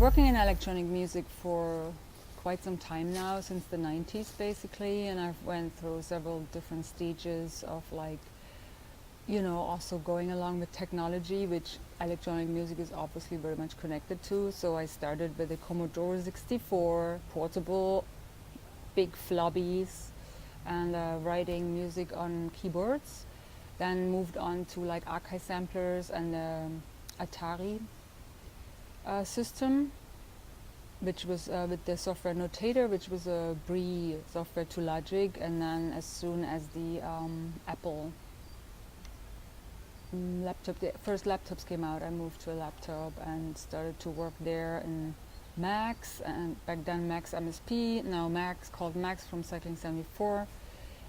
working in electronic music for quite some time now, since the 90s basically, and I've went through several different stages of also going along with technology, which electronic music is obviously very much connected to. So I started with the Commodore 64, portable, big floppies, and writing music on keyboards. Then moved on to like archive samplers and Atari system, which was with the software Notator, which was a Brie software to Logic. And then as soon as the Apple the first laptops came out, I moved to a laptop and started to work there in Max, and back then Max MSP, now Max, called Max from Cycling 74.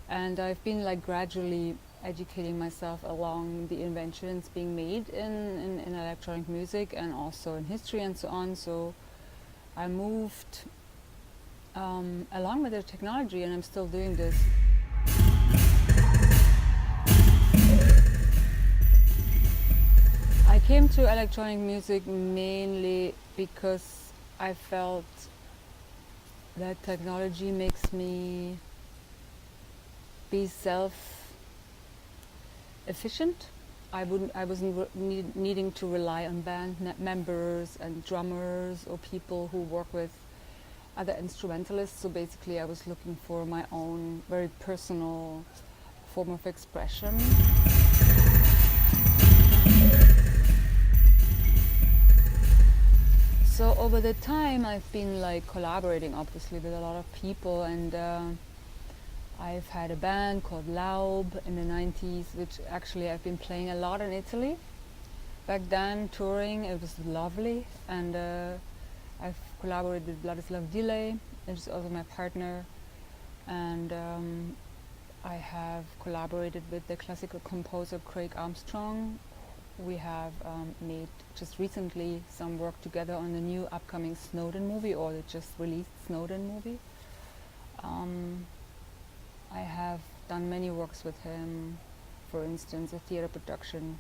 And I've been like gradually educating myself along the inventions being made in electronic music and also in history and so on. So I moved along with the technology, and I'm still doing this. I came to electronic music mainly because I felt that technology makes me be self-efficient. I wasn't needing to rely on band members and drummers or people who work with other instrumentalists. So basically I was looking for my own very personal form of expression. So over the time I've been like collaborating obviously with a lot of people, and I've had a band called Laub in the 90s, which actually I've been playing a lot in Italy. Back then, touring, it was lovely, and I've collaborated with Vladislav Dilej, which is also my partner, and I have collaborated with the classical composer Craig Armstrong. We have made just recently some work together on the new upcoming Snowden movie, or the just released Snowden movie. I have done many works with him, for instance, a theater production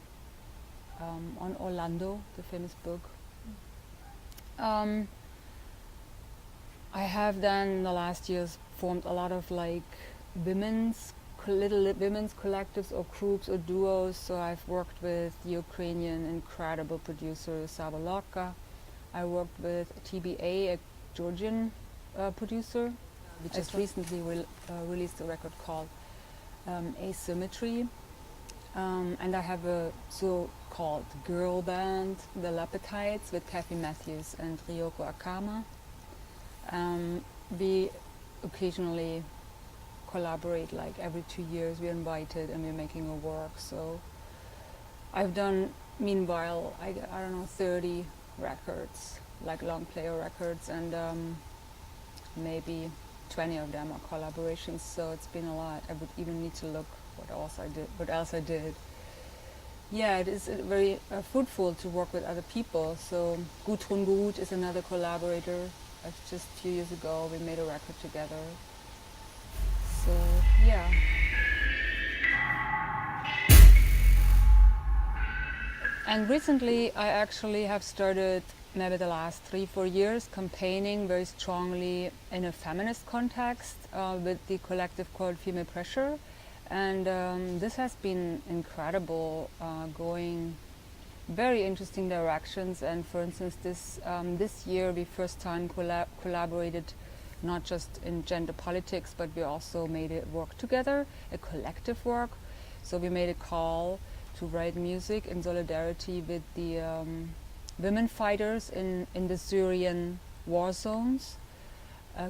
on Orlando, the famous book. I have then in the last years formed a lot of like little women's collectives or groups or duos. So I've worked with the Ukrainian incredible producer Sava Loka. I worked with TBA, a Georgian producer. We just recently released a record called Asymmetry. And I have a so-called girl band, The Lapetites, with Kathy Matthews and Ryoko Akama. We occasionally collaborate, like every 2 years we're invited and we're making a work. So I've done, meanwhile, I don't know, 30 records, like long player records, and maybe 20 of them are collaborations, so it's been a lot. I would even need to look what else I did. Yeah, it is very fruitful to work with other people. So Gudrun Gut is another collaborator. Just a few years ago we made a record together. So yeah. And recently I actually have started, maybe the last 3-4 years, campaigning very strongly in a feminist context with the collective called Female Pressure. And this has been incredible, going very interesting directions. And for instance, this year we first time collaborated not just in gender politics, but we also made it work together, a collective work. So we made a call to write music in solidarity with the women fighters in the Syrian war zones,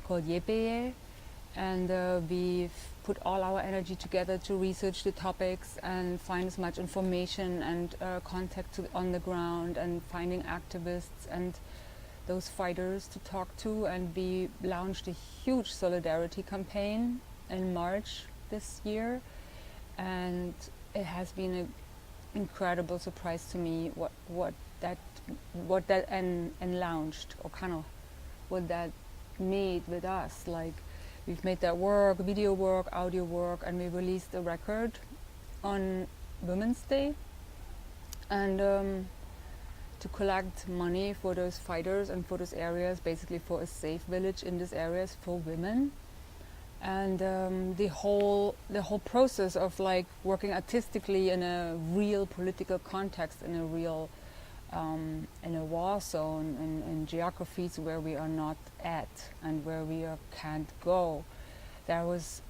called YPG. And we've put all our energy together to research the topics and find as much information and contact on the ground, and finding activists and those fighters to talk to. And we launched a huge solidarity campaign in March this year, and it has been an incredible surprise to me what that and launched, or kind of what that made with us. Like, we've made that work, video work, audio work, and we released a record on Women's Day. And to collect money for those fighters and for those areas, basically for a safe village in these areas for women. And the whole process of like working artistically in a real political context, in a real in a war zone, in geographies where we are not at and where we can't go, that was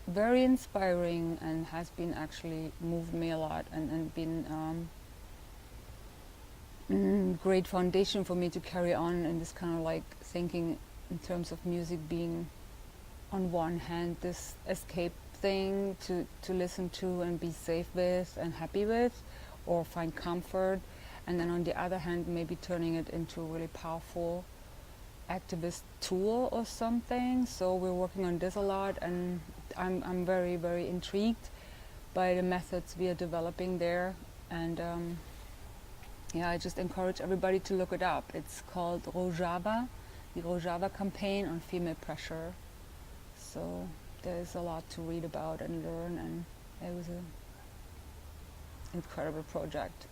very inspiring and has been actually moved me a lot, and been great foundation for me to carry on in this kind of like thinking in terms of music being on one hand this escape thing to listen to and be safe with and happy with or find comfort, and then on the other hand maybe turning it into a really powerful activist tool or something. So we're working on this a lot, and I'm very, very intrigued by the methods we are developing there. And yeah, I just encourage everybody to look it up. It's called Rojava, the Rojava campaign on female pressure. So there's a lot to read about and learn, and it was an incredible project.